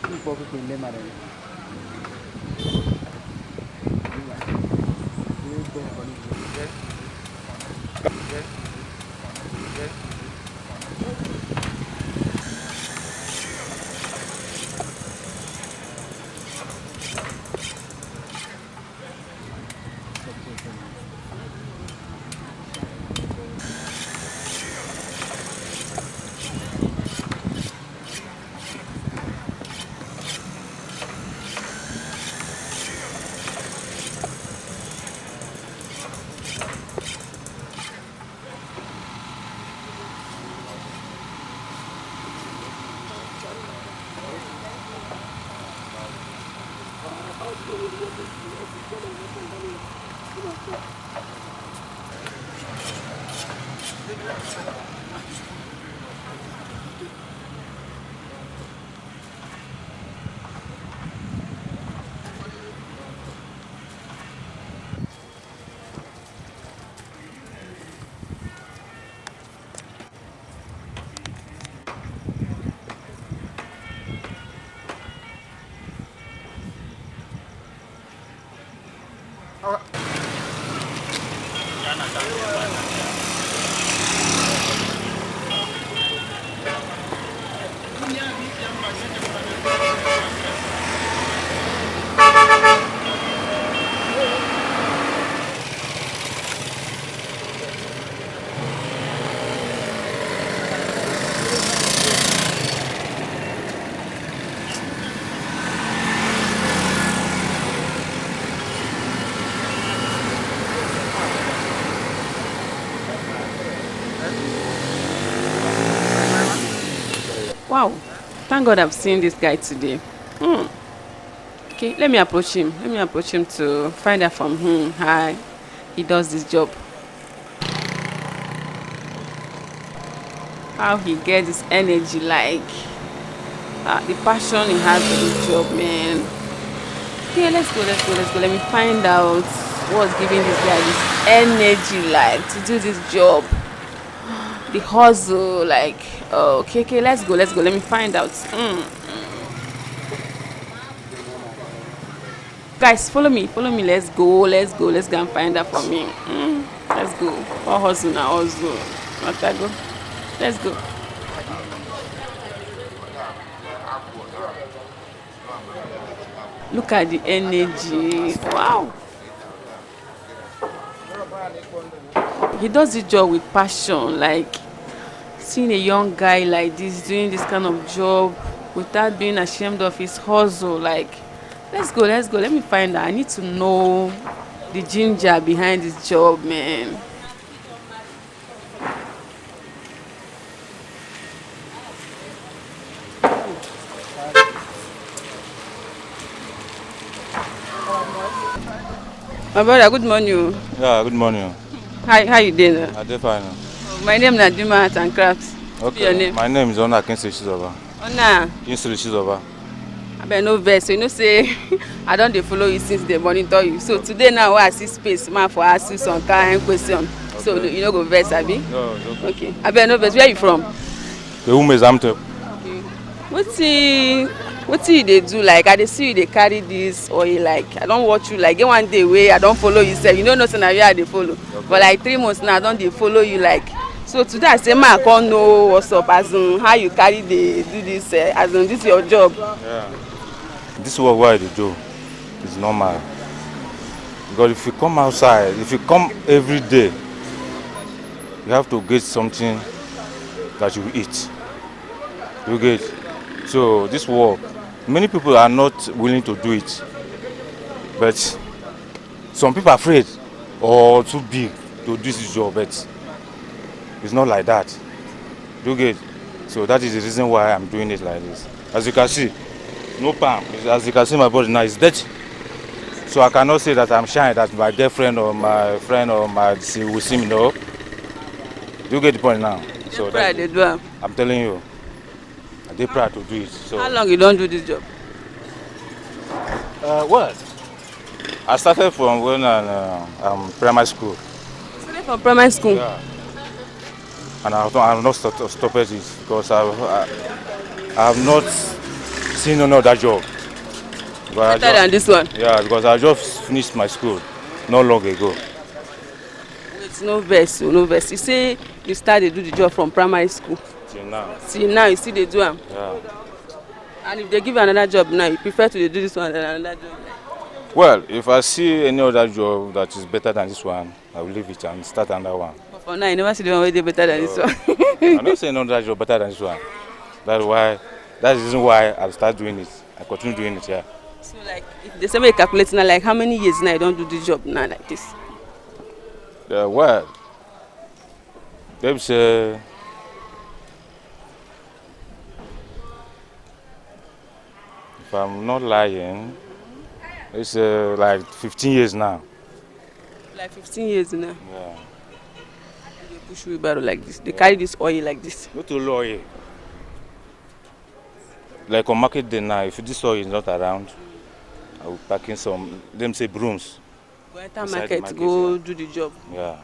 Un poco que le mare. Wow, thank God I've seen this guy today. Okay, let me approach him. Let me approach him to find out from him how he does this job. How he gets this energy, like the passion he has for this job, man. Okay, let's go. Let me find out what's giving this guy this energy, like to do this job. The hustle, like, oh, okay, let's go. Let me find out. Guys, follow me, let's go and find out for me. Let's go. All hustle now, hustle. Let go. Let's go. Look at the energy. Wow. He does the job with passion, like seeing a young guy like this doing this kind of job without being ashamed of his hustle, like, let's go. Let me find out. I need to know the ginger behind this job, man. My brother, good morning. Yeah, good morning. How you doing? I did fine. My name is Nadima Art and Crafts. Okay. Your name? My name is Ona Kinsley Shizoba. Ona. Kinsley Shizoba. I bet no vex. So you know say I don't dey follow you since they monitor you. So today now I see space man for ask you some kind question. Okay. So you no go vex, abi? No, it's okay. Okay. I bet no vex. Where you from? The woman is Amte. Okay. Wetin you dey do? Like I dey see you dey carry this oil, like I don watch you like get one day wey I don follow you sef. You no know say na where I dey follow. Okay. For like 3 months now I don dey follow you like. So today I say man I come know what's up, as in how you carry dey do this, as in this your job. Yeah. This work why I dey do is normal. Because if you come outside, if you come every day, you have to get something that you eat. You get. So this work, many people are not willing to do it. But some people are afraid or too big to do this job, but it's not like that. You get. So that is the reason why I'm doing it like this. As you can see, no palm. As you can see, my body now is dirty. So I cannot say that I'm shy that my girlfriend or my friend or my will see me. No. You get the point now. So I'm telling you, I dey proud to do it. So how long you don do this job? Well, I started from when I'm primary school. Started from primary school? Yeah. And I have not stopped it because I have not seen another job. But Better than this one. Yeah, because I just finished my school not long ago. Wait, no verse, no verse. You say you start to do the job from primary school. Till now. See now you see they do am. Yeah. And if they give you another job now, you prefer to do this one than another job. Well, if I see any other job that is better than this one, I will leave it and start another one. But for now, you never see the one where they better than this one. I'm not saying another job better than this one. That's the reason why I'll start doing it. I continue doing it, yeah. So like, if the same way you calculate now, like how many years now you don't do this job now like this? Well, they say if I'm not lying, it's like 15 years now. Like 15 years now. Yeah. They push wheelbarrow like this. They carry this oil like this. Not to lawyer. Like on market day now, if this oil is not around, I will pack in some, them say brooms. Go enter Inside market, the market, go yeah. do the job. Yeah.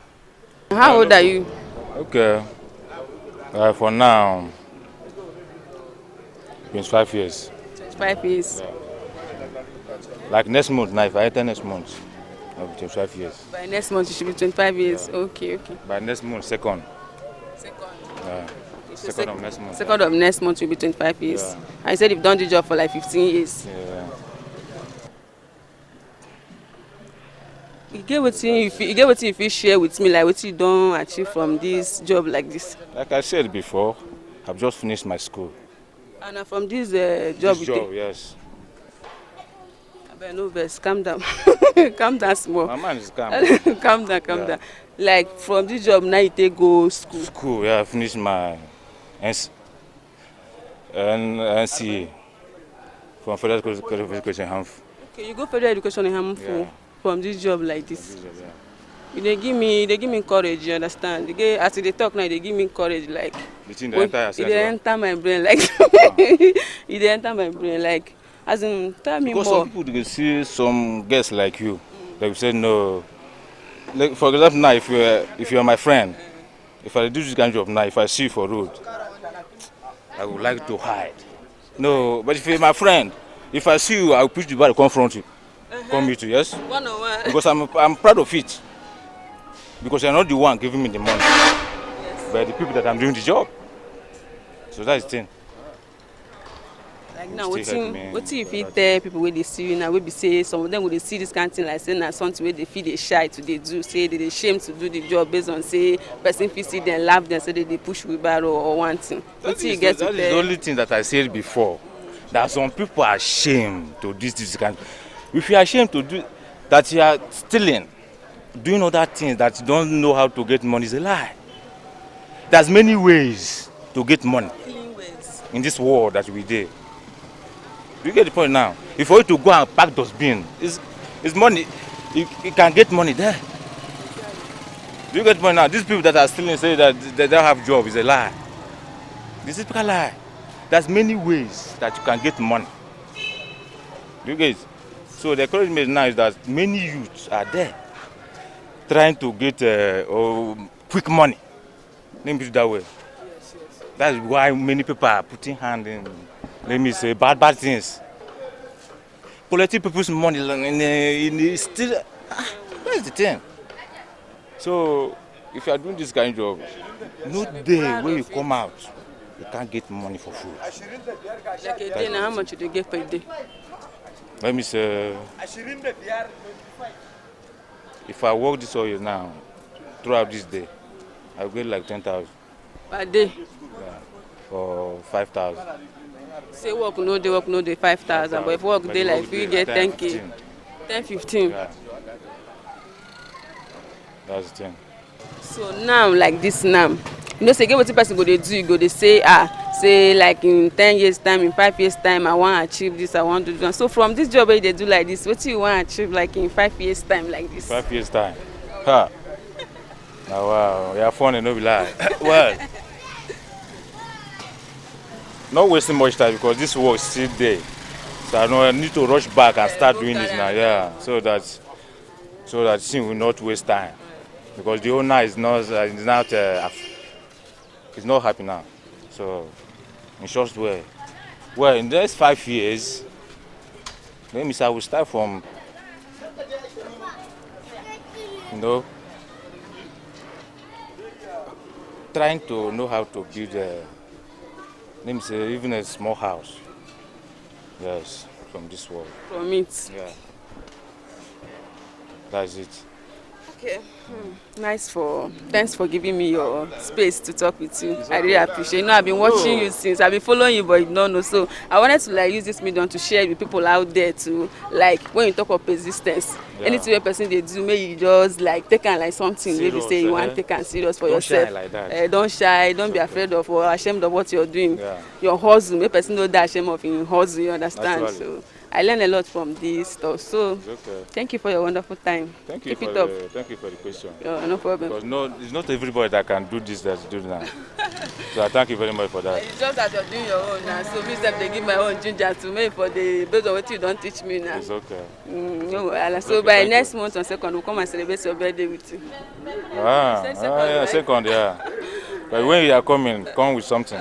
How old are you? Okay. For now, 25 years. 25 years. Yeah. Like next month, now if I enter next month, I'll be 25 years. By next month you should be 25 years. Yeah. Okay. By next month, second. Second. Yeah. Second of next month. Second of next month you'll be 25 years. Yeah. I said you've done the job for like 15 years. Yeah. You get what you feel share with me, like what you don't achieve from this job like this. Like I said before, I've just finished my school. And from this job, yes. I better no verse. Calm down, calm down small. My mind is calm. calm down. Like from this job now, you take go school. School, yeah. I finished my NCA from Federal Education Hanf. Okay, you go Federal Education in Hanf from this job like this. They give me courage. You understand? As they talk now, they give me courage. Like it enter my brain like it enter my brain like. As in, tell me because more. Some people they see some guests like you, they will say no. Like for example, now if you're my friend, if I do this kind of job now, if I see you for road, I would like to hide. No, but if you're my friend, if I see you, I will push the bar to confront you, come meet you, yes. 101. Because I'm proud of it. Because you're not the one giving me the money, but the people that I'm doing the job. So that's the thing. Like now, what if you tell people where they see you now, we be say some of them will they see this kind of thing like saying that something where they feel they shy to they do, say they ashamed to do the job based on say person feel see them laugh them, say they push wheelbarrow or one thing. That is the only thing that I said before. That some people are ashamed to do this kind. If you are ashamed to do that, you are stealing, doing other things that you don't know how to get money is a lie. There's many ways to get money in this world that we do. You get the point now. If for you to go and pack dustbin, it's money. You can get money there. You get the point now. These people that are stealing say that they don't have job is a lie. This is a lie. There's many ways that you can get money. You get it? So the encouragement now is that many youths are there trying to get quick money. Let me put it that way. That's why many people are putting hand in, let me say, bad things. Collecting people's money in still, that's the thing. So if you are doing this kind of job, no day when you come out, you can't get money for food. Like a day now, how much do you get per day? Let me say, if I work this oil now, throughout this day, I'll get like 10,000. Per day? Yeah, for 5,000. Say work no day 5,000, but if work day like you get 10K, 10, 15. Yeah. That's the thing. So now, like this now, you know, say get what the person go they do, you go they say, say like in 10 years time, in 5 years time, I want to achieve this, I want to do that. So from this job where they do like this, what do you want to achieve like in 5 years time like this? 5 years time? Huh. Oh, wow, you're funny, no be lie. Well, not wasting much time because this work is still there. So I need to rush back and start doing it now, yeah. So that thing will not waste time. Because the owner is not happy now. So in short way, Well, in the next 5 years, maybe I will start from, you know, trying to know how to build let me say, even a small house. Yes, from this world. from it. Yeah. That's it. Okay. Thanks for giving me your space to talk with you. I really appreciate. I've been watching you since. I've been following you, but you don't know. So I wanted to use this medium to share with people out there to when you talk of persistence. Yeah. Anything a person they do, maybe you just take and something. Serious, maybe say you want to take and serious for yourself. Don't shy like that. Don't shy. Don't be afraid of or ashamed of what you're doing. Yeah. Your hustle. Maybe person don't die ashamed of your hustle. You understand? Actually. So I learned a lot from this stuff. So thank you for your wonderful time. Thank you for the question. No problem. Because it's not everybody that can do this that you do now. So I thank you very much for that. It's just that you're doing your own now. So me they give my own ginger to me for the based on what you don't teach me now. It's okay. So by next month on 2nd, we'll come and celebrate your birthday with you. Yeah, 2nd, yeah. But when you are coming, come with something.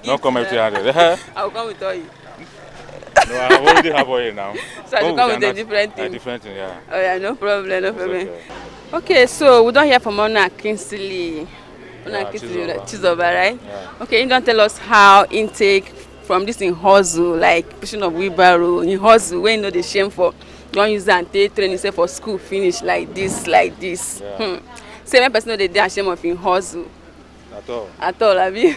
Don't come empty-handed. I'll come with all you. No, I already have oil now. So I come with a different thing. A different thing, yeah. Oh yeah, no problem. Okay, so we don't hear from Ona Kingsley. Chizoba, right? Yeah. Okay, you don't tell us how intake from this in hustle, pushing of WheelBarrow, in hustle, when you know the shame for, don't use that and take training say for school finish like this. Yeah. Say when person know they shame of in hustle. At all, Abi.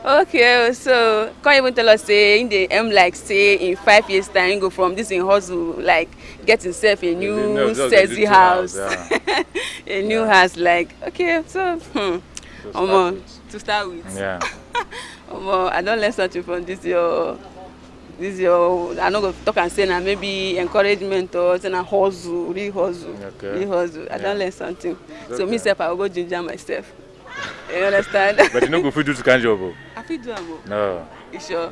Okay, so can't even tell us say in the say in 5 years time you go from this in hustle get himself a new sexy house. Yeah. A new house okay, so to start with. Yeah. I don't learn something from this your I not go talk and say now maybe encouragement or say na hustle, real hustle. Okay. Real hustle. I don't learn something. So myself I will go ginger myself. You understand? But you no go fit do this kind of job. I fit do am. No. You sure?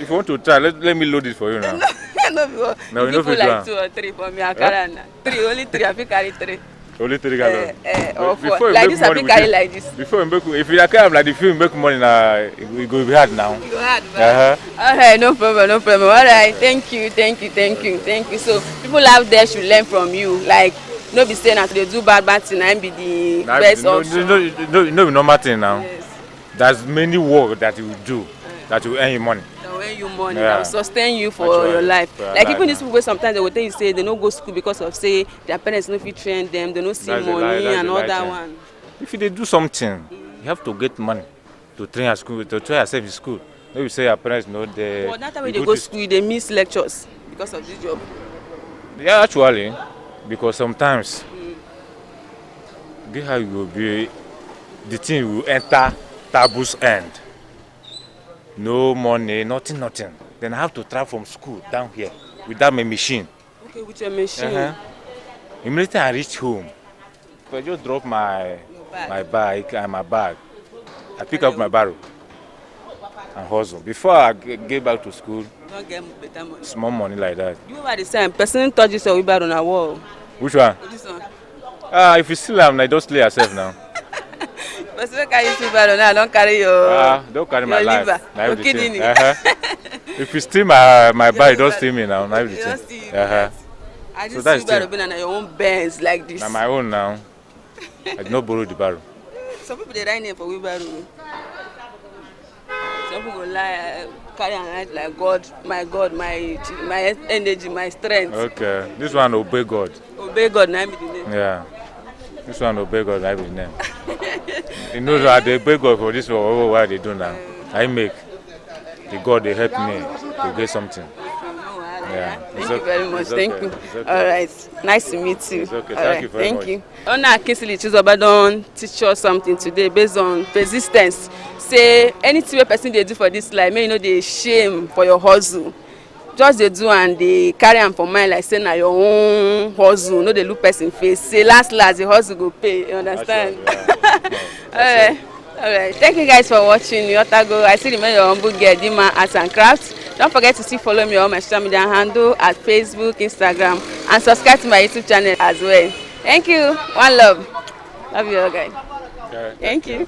If you want to try, let me load it for you now. No, you know fit do am. 2 or 3 for me, I carry na. 3, only 3, I fit carry 3. Only 3 gallons. Or 4. Like this, I fit carry like this. Before you make, if you carry am like the film make money now, it go be hard now. It go hard, right? Alright, no problem. Alright, thank you. So people out there should learn from you, no be saying that they do bad thing and be the best option. No, normal thing now. Yes. There's many work that you do that will earn you money. That will earn you money, that will sustain you for your life. Even these people sometimes they will tell you say they don't go school because of say their parents no fit train them, they don't see money and all that one. If they do something, you have to get money to train at school, to train yourself in school. Maybe say your parents know they. But that way they go to school, they miss lectures because of this job. Yeah, actually. Because sometimes this how you will be, the thing will enter taboo's end. No money, nothing. Then I have to travel from school down here without my machine. Okay, with your machine. Immediately I reach home, I just drop my bike and my bag. I pick up my barrow and hustle. Before I get back to school, don't get better money. Small money like that. You are the same. Person touches your WheelBarrow on a wall. Which one? This one. If you still have, don't slay yourself now. But you carry WheelBarrow now, don't carry your. Don't carry my life. Liver. Your kidney. If you steal my bike, don't steal me now. Now everything. I just see WheelBarrow being on your own Benz like this. Now my own now. I did not borrow the barrow. Some people they write name for WheelBarrow. Some people lie, carry and write like God, my energy, my strength. Okay, this one obey God. Obey God, now be the name. Yeah, this one obey God, now be the name. You know that they obey God for this one. What they do now? I make the God they help me to get something. Yeah. Thank you very much. Thank you. All right. Nice to meet you. It's okay. Thank you very much. Thank you. Ona Kingsley Chizoba don teach us something today based on persistence. Say anything a person they do for this life, may you know they shame for your hustle. Just they do and they carry am for mind like say na your own hustle. No, they look person face. Say last the hustle go pay. You understand? Yeah. All right. Thank you guys for watching Yotago. I still remember your humble girl Dima Arts and Crafts. Don't forget to still follow me on my social media handle at Facebook, Instagram, and subscribe to my YouTube channel as well. Thank you. One love. Love you all guys. Yeah, Thank you.